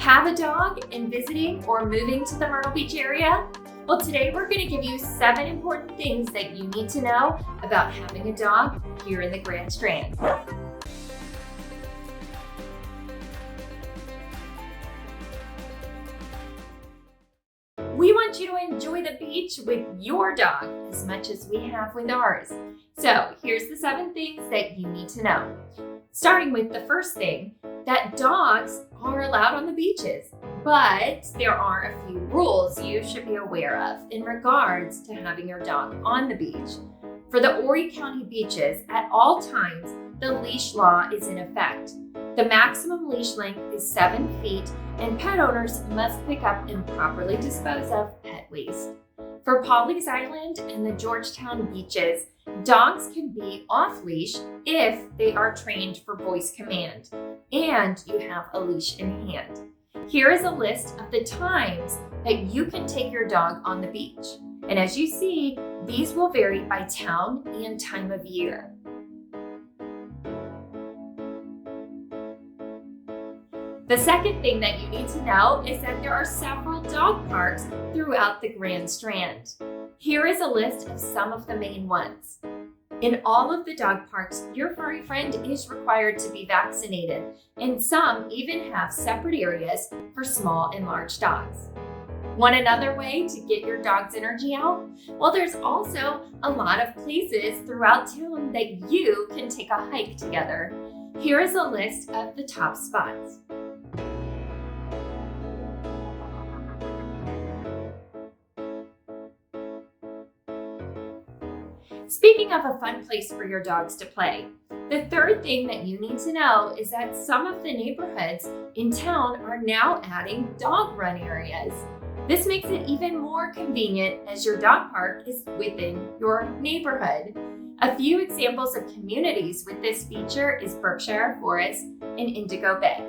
Have a dog and visiting or moving to the Myrtle Beach area? Well, today we're going to give you 7 important things that you need to know about having a dog here in the Grand Strand. We want you to enjoy the beach with your dog as much as we have with ours. So here's the 7 things that you need to know. Starting with the first thing, that dogs are allowed on the beaches, but there are a few rules you should be aware of in regards to having your dog on the beach. For the Horry County beaches, at all times, the leash law is in effect. The maximum leash length is 7 feet, and pet owners must pick up and properly dispose of pet waste. For Pawleys Island and the Georgetown beaches, dogs can be off leash if they are trained for voice command and you have a leash in hand. Here is a list of the times that you can take your dog on the beach. And as you see, these will vary by town and time of year. The second thing that you need to know is that there are several dog parks throughout the Grand Strand. Here is a list of some of the main ones. In all of the dog parks, your furry friend is required to be vaccinated, and some even have separate areas for small and large dogs. Want another way to get your dog's energy out? Well, there's also a lot of places throughout town that you can take a hike together. Here is a list of the top spots. Speaking of a fun place for your dogs to play, the third thing that you need to know is that some of the neighborhoods in town are now adding dog run areas. This makes it even more convenient as your dog park is within your neighborhood. A few examples of communities with this feature is Berkshire, Forest, and Indigo Bay.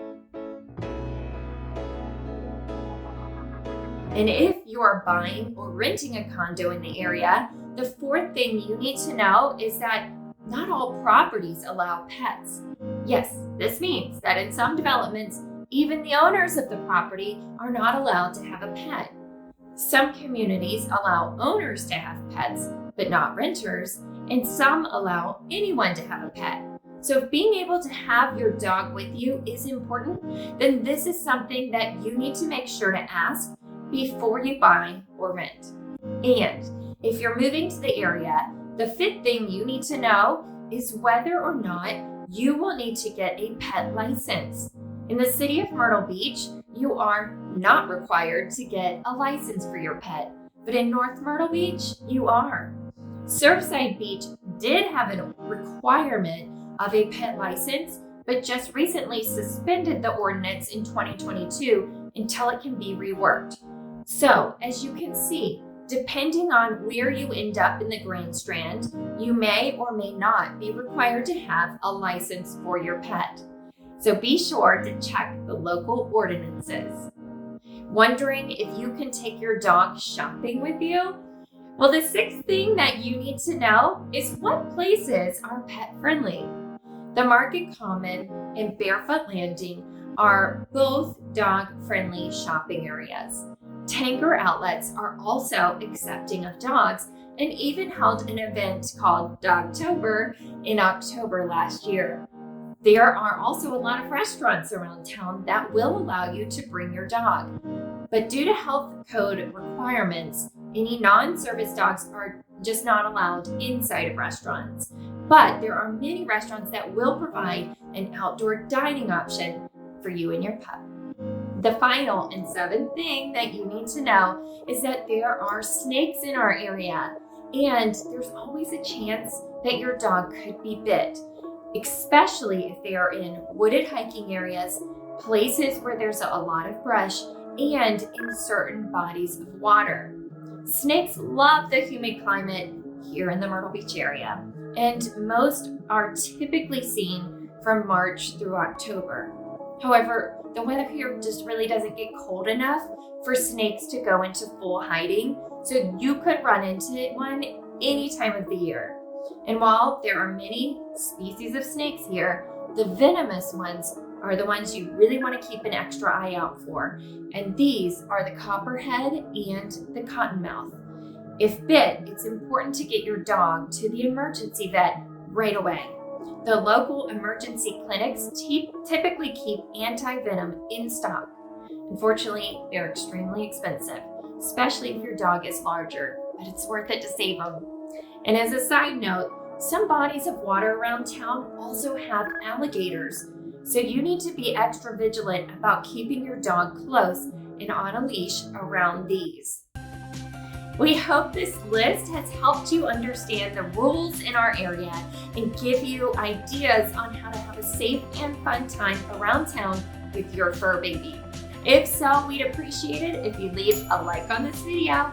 And if you are buying or renting a condo in the area, the fourth thing you need to know is that not all properties allow pets. Yes, this means that in some developments, even the owners of the property are not allowed to have a pet. Some communities allow owners to have pets, but not renters, and some allow anyone to have a pet. So if being able to have your dog with you is important, then this is something that you need to make sure to ask before you buy or rent. And if you're moving to the area, the fifth thing you need to know is whether or not you will need to get a pet license. In the city of Myrtle Beach, you are not required to get a license for your pet, but in North Myrtle Beach, you are. Surfside Beach did have a requirement of a pet license, but just recently suspended the ordinance in 2022 until it can be reworked. So, as you can see, depending on where you end up in the Grand Strand, you may or may not be required to have a license for your pet. So be sure to check the local ordinances. Wondering if you can take your dog shopping with you? Well, the sixth thing that you need to know is what places are pet friendly. The Market Common and Barefoot Landing are both dog friendly shopping areas. Tanger outlets are also accepting of dogs and even held an event called Dogtober in October last year. There are also a lot of restaurants around town that will allow you to bring your dog. But due to health code requirements, any non-service dogs are just not allowed inside of restaurants. But there are many restaurants that will provide an outdoor dining option for you and your pup. The final and seventh thing that you need to know is that there are snakes in our area, and there's always a chance that your dog could be bit, especially if they are in wooded hiking areas, places where there's a lot of brush, and in certain bodies of water. Snakes love the humid climate here in the Myrtle Beach area, and most are typically seen from March through October. However, the weather here just really doesn't get cold enough for snakes to go into full hiding, so you could run into one any time of the year. And while there are many species of snakes here, the venomous ones are the ones you really want to keep an extra eye out for, and these are the copperhead and the cottonmouth. If bit, it's important to get your dog to the emergency vet right away. The local emergency clinics typically keep anti-venom in stock. Unfortunately, they're extremely expensive, especially if your dog is larger, but it's worth it to save them. And as a side note, some bodies of water around town also have alligators, so you need to be extra vigilant about keeping your dog close and on a leash around these. We hope this list has helped you understand the rules in our area and give you ideas on how to have a safe and fun time around town with your fur baby. If so, we'd appreciate it if you leave a like on this video.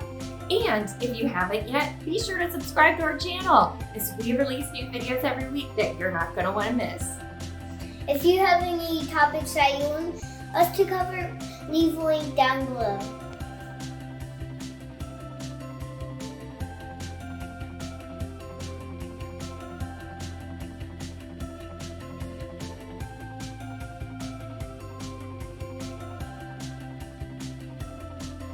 And if you haven't yet, be sure to subscribe to our channel as we release new videos every week that you're not going to want to miss. If you have any topics that you want us to cover, leave a link down below.